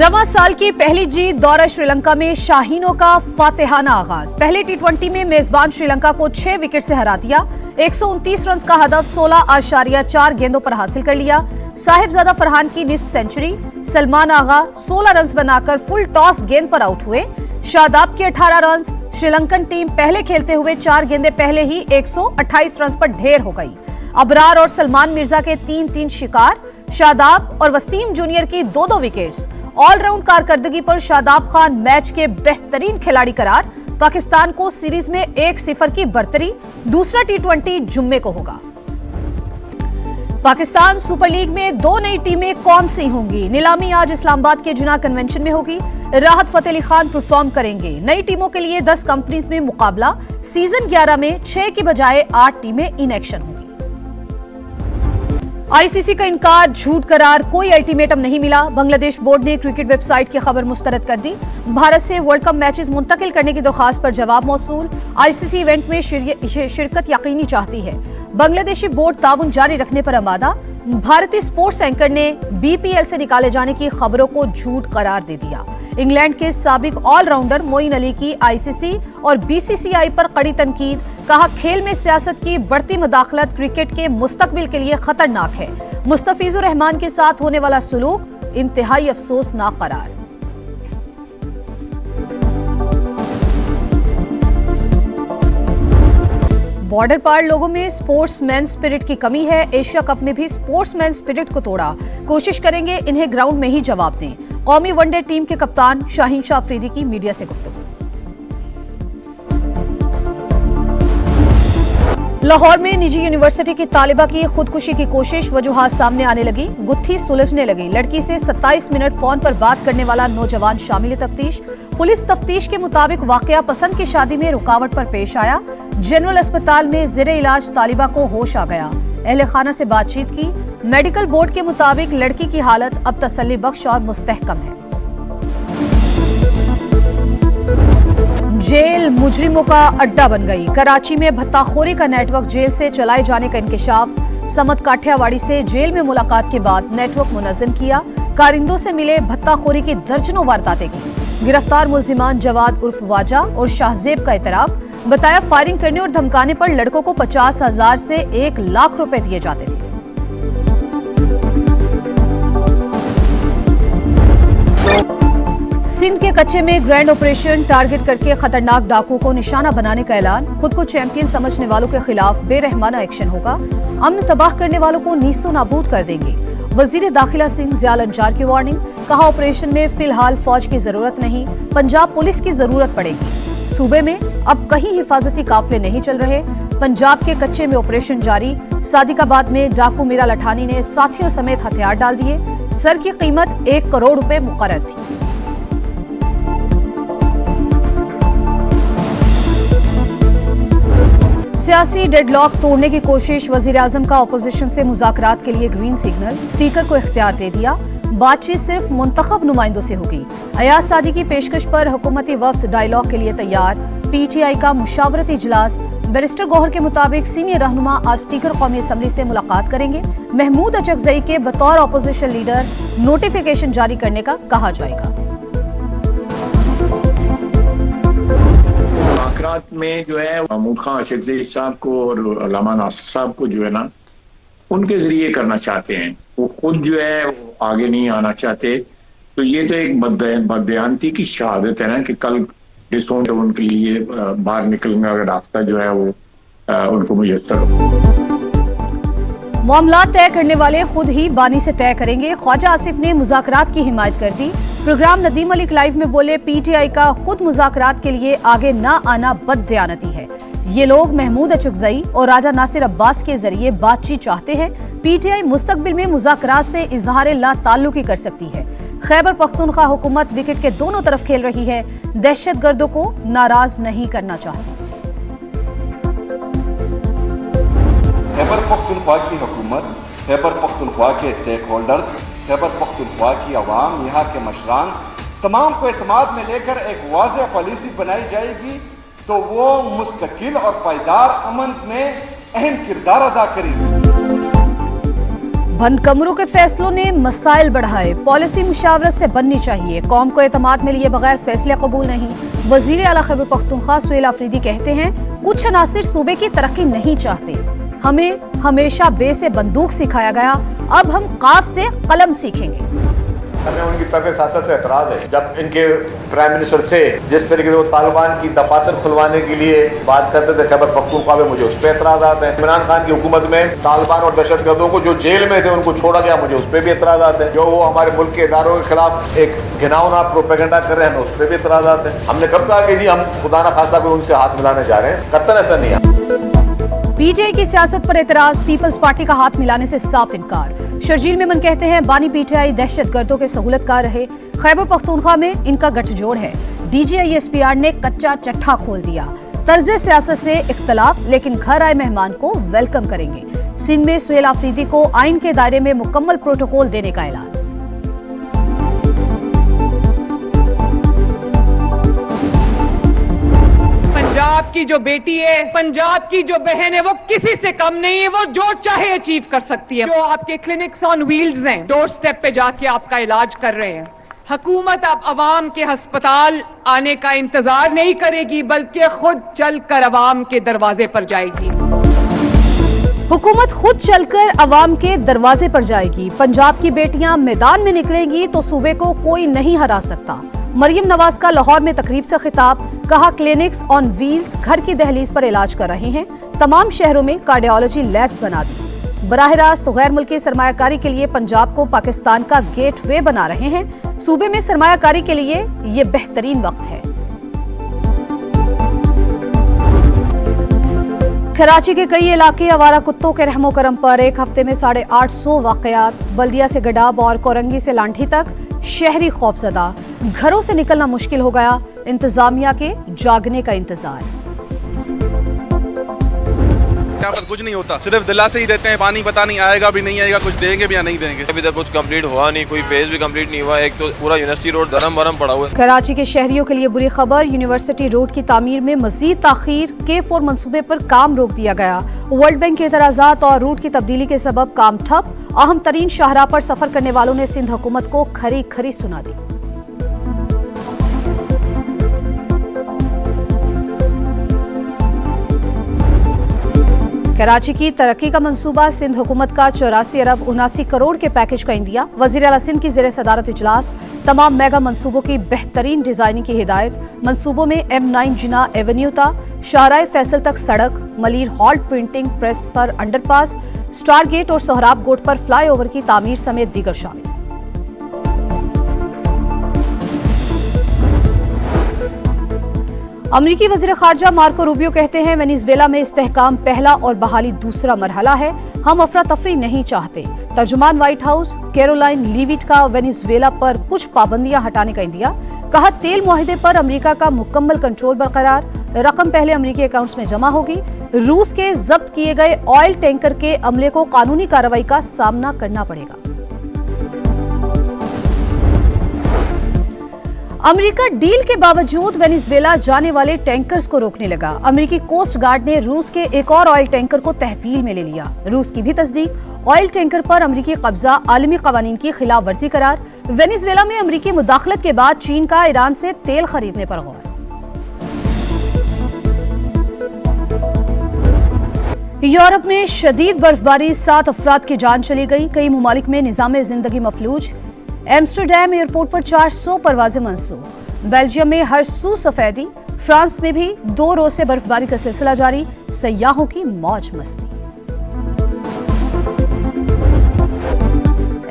रवां साल की पहली जीत दौरा श्रीलंका में शाहीनों का फातेहाना आगाज। पहले टी20 में मेजबान श्रीलंका को 6 विकेट से हरा दिया। 129 रन का हदफ 16.4 गेंदों पर हासिल कर लिया। साहिबजादा फरहान की निस्फ सेंचुरी। सलमान आगा 16 रन बनाकर फुल टॉस गेंद पर आउट हुए। शादाब के 18 रन। श्रीलंकन टीम पहले खेलते हुए 4 गेंदें पहले ही 128 रन पर ढेर हो गई। अबरार और सलमान मिर्जा के 3-3 शिकार। शादाब और वसीम जूनियर की 2-2 विकेट्स। ऑलराउंड कारकर्दगी पर शादाब खान मैच के बेहतरीन खिलाड़ी करार। पाकिस्तान को सीरीज में 1-0 की बढ़तरी। दूसरा टी20 जुम्मे को होगा। पाकिस्तान सुपर लीग में 2 नई टीमें कौन सी होंगी? नीलामी आज इस्लामाबाद के जुना कन्वेंशन में होगी। राहत फतेह अली खान परफॉर्म करेंगे। नई टीमों के लिए 10 कंपनीज में मुकाबला। सीजन 11 में 6 की बजाय 8 टीमें इन एक्शन होंगी। आईसीसी का इनकार, झूठ करार, कोई अल्टीमेटम नहीं मिला। बांग्लादेश बोर्ड ने क्रिकेट वेबसाइट की खबर मुस्तरद कर दी। भारत से वर्ल्ड कप मैचेस मुंतकिल करने की दरखास्त पर जवाब मौसूल। आईसीसी इवेंट में शिरकत यकीनी चाहती है। बांग्लादेशी बोर्ड ताउन जारी रखने पर आमादा। भारतीय स्पोर्ट्स एंकर ने बीपीएल से निकाले जाने की खबरों को झूठ करार दे दिया। इंग्लैंड के साबिक ऑलराउंडर मोइन अली की आईसीसी और बीसीसीआई पर कड़ी तनकीद। कहा, खेल में सियासत की बढ़ती मुदाखलत क्रिकेट के मुस्तकबिल के लिए खतरनाक है। मुस्तफिजुर रहमान के साथ होने वाला सुलूक इंतहाई अफसोसनाक करार। बॉर्डर पार लोगों में स्पोर्ट्समैन स्पिरिट की कमी है। एशिया कप में भी स्पोर्ट्समैन स्पिरिट को तोड़ा। कोशिश करेंगे इन्हें ग्राउंड में ही जवाब दें। कौमी वनडे टीम के कप्तान शाहीन शाह अफरीदी की मीडिया से गुफ्तगू। लाहौर में निजी यूनिवर्सिटी की तालिबा की खुदकुशी की कोशिश। वजूहात सामने आने लगी। गुत्थी सुलझने लगी। लड़की से 27 मिनट फोन पर बात करने वाला नौजवान शामिल तफ्तीश। पुलिस तफ्तीश के मुताबिक वाकया पसंद की शादी में रुकावट पर पेश आया। जनरल अस्पताल में ज़ेरे इलाज तालिबा को होश आ गया। अहले खाना से बातचीत की। मेडिकल बोर्ड के मुताबिक लड़की की हालत अब तसल्ली बख्श और मुस्तहकम है। जेल मुजरिमों का अड्डा बन गई। कराची में भत्ताखोरी का नेटवर्क जेल से चलाए जाने का इंकिशाफ। समत काठियावाड़ी से जेल में मुलाकात के बाद नेटवर्क मुनज़्ज़म किया। कारिंदों से मिले, भत्ताखोरी की दर्जनों वारदातें की। गिरफ्तार मुल्जिमान जवाद उर्फ वाजा और शाहजेब का इतराफ। बताया, फायरिंग करने और धमकाने पर लड़कों को 50,000 से 1 लाख रुपए दिए जाते थे। सिंध के कच्चे में ग्रैंड ऑपरेशन। टारगेट करके खतरनाक डाकुओं को निशाना बनाने का ऐलान। खुद को चैंपियन समझने वालों के खिलाफ बेरहमाना एक्शन होगा। अमन तबाह करने वालों को नीस्तो नाबूद कर देंगे। वजीर दाखिला सिंह ज़ियाल अंजार की वार्निंग। कहा, ऑपरेशन में फिलहाल फौज की जरूरत नहीं, पंजाब पुलिस की जरूरत पड़ेगी। सूबे में अब कहीं हिफाजती काफिले नहीं चल रहे। पंजाब के कच्चे में ऑपरेशन जारी। सादिकाबाद में डाकू मीरा लठानी ने साथियों समेत हथियार डाल दिए। सर की कीमत 1 करोड़ रुपए मुकर्रर थी। सियासी डेडलॉक तोड़ने की कोशिश। वजीर आजम का अपोजिशन से मुज़ाकरात के लिए ग्रीन सिग्नल। स्पीकर को इख्तियार दे दिया। बातचीत सिर्फ मुंतखब नुमाइंदों से होगी। अयाज सादी की पेशकश पर हुकूमती वफ्द डायलॉग के लिए तैयार। पीटीआई का मुशावरती इजलास। बैरिस्टर गौहर के मुताबिक सीनियर रहनुमा आज स्पीकर कौमी असम्बली से मुलाकात करेंगे। महमूद अचकजई के बतौर अपोजिशन लीडर नोटिफिकेशन जारी करने का कहा जाएगा। मुलाकात में जो है महमूद खान अचकजई साहब को और अल्लामा नासिर साहब को जो है ना, उनके जरिए करना चाहते हैं। वो खुद जो है आगे नहीं आना चाहते। तो ये तो एक बदयांती की शहादत है ना कि कल उनके लिए बाहर निकलने का रास्ता जो है वो उनको मुयस्सर हो। मामला तय करने वाले खुद ही बानी से तय करेंगे। ख्वाजा आसिफ ने मुज़ाकरात की हिमायत कर दी। प्रोग्राम नदीम मलिक लाइव में बोले, पीटीआई का खुद मुज़ाकरात के लिए आगे न आना बददयानती है। ये लोग महमूद अचकजई और राजा नासिर अब्बास के जरिए बातचीत चाहते हैं। पीटीआई मुस्तकबिल में मुज़ाकरात से इजहार ला ताल्लुकी कर सकती है। खैबर पख्तूनख्वा हुकूमत विकेट के दोनों तरफ खेल रही है। दहशतगर्दों को नाराज नहीं करना चाहती। खैबर पख्तूनख्वा की हुकूमत, खैबर पख्तूनख्वा के स्टेक होल्डर्स, खैबर पख्तूनख्वा की आवाम, यहाँ के मशरान, तमाम को एतमाद में लेकर एक वाज़ेह पॉलिसी बनाई जाएगी तो वो मुस्तकिल और पायदार अमन में अहम किरदार अदा करेगी। बंद कमरों के फैसलों ने मसाइल बढ़ाए, पॉलिसी मुशावरत से बननी चाहिए, कौम को एतमाद में लिए बगैर फैसले कबूल नहीं। वजीर आला खैबर पख्तूनख्वा सुहेल आफरीदी कहते हैं कुछ अनासिर सूबे की तरक्की नहीं चाहते, हमें हमेशा बे से बंदूक सिखाया गया, अब हम काफ से कलम सीखेंगे। हमें उनकी तर्क सियासत से एतराज़ है। जब इनके प्राइम मिनिस्टर थे, जिस तरीके से वो तालिबान की दफातर खुलवाने के लिए बात करते थे खैबर पख्तूनख्वा में, मुझे उस पर एतराज़ात हैं। इमरान खान की हुकूमत में तालिबान और दहशतगर्दों को जो जेल में थे उनको छोड़ा गया, मुझे उस पर भी एतराज़ात हैं। जो वो हमारे मुल्क के इदारों के खिलाफ एक घिनौना प्रोपेगेंडा कर रहे हैं, उस पर भी एतराज़ात हैं। हमने कब कहा कि जी हम खुदा न खास्ता कोई उनसे हाथ मिलाने जा रहे हैं? कतई ऐसा नहीं है। पीटीआई की सियासत पर एतराज, पीपल्स पार्टी का हाथ मिलाने से साफ इनकार। शर्जील मेमन कहते हैं बानी पीटीआई दहशतगर्दों के सहूलतकार रहे, खैबर पख्तूनख्वा में इनका गठजोड़ है। डीजीआईएसपीआर ने कच्चा चट्ठा खोल दिया, तर्ज सियासत से इख्तलाफ, लेकिन घर आए मेहमान को वेलकम करेंगे। सिंध में सुहेल आफरीदी को आइन के दायरे में मुकम्मल प्रोटोकॉल देने का ऐलान। पंजाब की जो बेटी है, पंजाब की जो बहन है, वो किसी से कम नहीं है, वो जो चाहे अचीव कर सकती है। जो आपके क्लिनिक्स ऑन व्हील्स हैं, डोर स्टेप पे जाके आपका इलाज कर रहे हैं। हुकूमत अब अवाम के अस्पताल आने का इंतजार नहीं करेगी, बल्कि खुद चलकर अवाम के दरवाजे पर जाएगी। हुकूमत खुद चलकर अवाम के दरवाजे पर जाएगी। पंजाब की बेटियां मैदान में निकलेंगी तो सूबे को कोई नहीं हरा सकता। मरियम नवाज का लाहौर में तकरीब से खिताब, कहा क्लिनिक्स ऑन व्हील्स घर की दहलीज पर इलाज कर रहे हैं, तमाम शहरों में कार्डियोलॉजी लैब्स बना दी। बराह रास्त गैर मुल्की सरमायाकारी के लिए पंजाब को पाकिस्तान का गेटवे बना रहे हैं। सूबे में सरमायाकारी के लिए ये बेहतरीन वक्त है। कराची के कई इलाके आवारा कुत्तों के रहमो करम पर एक हफ्ते में 850 वाकयात, बल्दिया से गडाब और कोरंगी से लांठी तक शहरी खौफजदा, घरों से निकलना मुश्किल हो गया, इंतजामिया के जागने का इंतजार। यहाँ पर कुछ नहीं होता, सिर्फ दिलासे ही रहते हैं, पानी पता नहीं आएगा भी नहीं आएगा, कुछ देंगे भी या नहीं देंगे। अभी तक कुछ कंप्लीट हुआ नहीं, कोई फेज भी कंप्लीट नहीं हुआ। एक तो पूरा यूनिवर्सिटी रोड धर्म भरम पड़ा हुआ है। कराची के शहरियों के लिए बुरी खबर, यूनिवर्सिटी रोड की तामीर में मजीद ताखीर, K4 मंसूबे पर काम रोक दिया गया। वर्ल्ड बैंक के एतराजात और रूट की तब्दीली के सबब काम ठप, अहम तरीन शाहराह पर सफर करने वालों ने सिंध हुकूमत को खरी खरी सुना दी। कराची की तरक्की का मंसूबा, सिंध हुकूमत का 84 अरब 79 करोड़ के पैकेज का इंदिया। वजीर आला सिंध की ज़ेर सदारत इजलास, तमाम मेगा मंसूबों की बेहतरीन डिजाइनिंग की हिदायत। मंसूबों में M9 जिना एवेन्यू था, शाहराह फैसल तक सड़क, मलिर हॉल्ट प्रिंटिंग प्रेस पर अंडरपास, स्टार गेट और सोहराब गोट पर फ्लाईओवर की तामीर समेत दीगर शामिल। अमरीकी वज़ीर ख़ारजा मार्को रूबियो कहते हैं वेनेज़ुएला में इस्तेहकाम पहला और बहाली दूसरा मरहला है, हम अफरा तफरी नहीं चाहते। तर्जुमान व्हाइट हाउस कैरोलाइन लीविट का वेनेज़ुएला पर कुछ पाबंदियां हटाने का इंदिया, कहा तेल मुआहिदे पर अमेरिका का मुकम्मल कंट्रोल बरकरार, रकम पहले अमेरिकी अकाउंट्स में जमा होगी। रूस के जब्त किए गए ऑयल टैंकर के अमले को कानूनी कार्रवाई का सामना करना पड़ेगा। अमेरिका डील के बावजूद वेनेज़ुएला जाने वाले टैंकर्स को रोकने लगा। अमेरिकी कोस्ट गार्ड ने रूस के एक और ऑयल टैंकर को तहवील में ले लिया। रूस की भी तस्दीक, ऑयल टैंकर पर अमेरिकी कब्जा आलमी कवानीन की खिलाफ वर्जी करार। वेनेज़ुएला में अमेरिकी मुदाखलत के बाद चीन का ईरान से तेल खरीदने पर गौर। यूरोप में शदीद बर्फबारी, 7 अफराद की जान चली गई। कई ममालिक में निजाम जिंदगी मफलूज। एम्स्टरडैम एयरपोर्ट पर 400 परवाजें मंसूख। बेल्जियम में हर सू सफेदी। फ्रांस में भी 2 रोज से बर्फबारी का सिलसिला जारी, सयाहों की मौज मस्ती।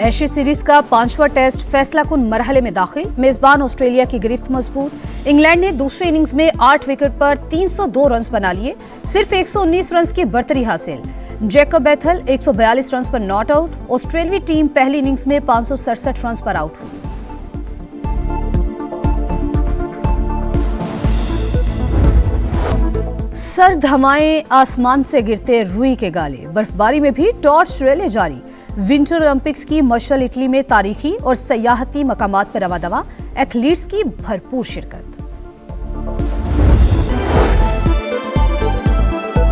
एशिया सीरीज का 5वां टेस्ट फैसला कुन मरहले में दाखिल। मेजबान ऑस्ट्रेलिया की गिरफ्त मजबूत। इंग्लैंड ने दूसरी इनिंग्स में 8 विकेट पर 302 रन बना लिए, सिर्फ 119 रन की बढ़तरी हासिल। जैकब बेथल 142 रन पर नॉट आउट। ऑस्ट्रेलियाई टीम पहली इनिंग्स में 567 रन पर आउट हुई। सर्द हवाएं आसमान से गिरते रुई के गाले। बर्फबारी में भी टॉर्च रैली जारी। विंटर ओलंपिक्स की मशअल इटली में तारीखी और सयाहती मकामात पर रवा दवा। एथलीट्स की भरपूर शिरकत।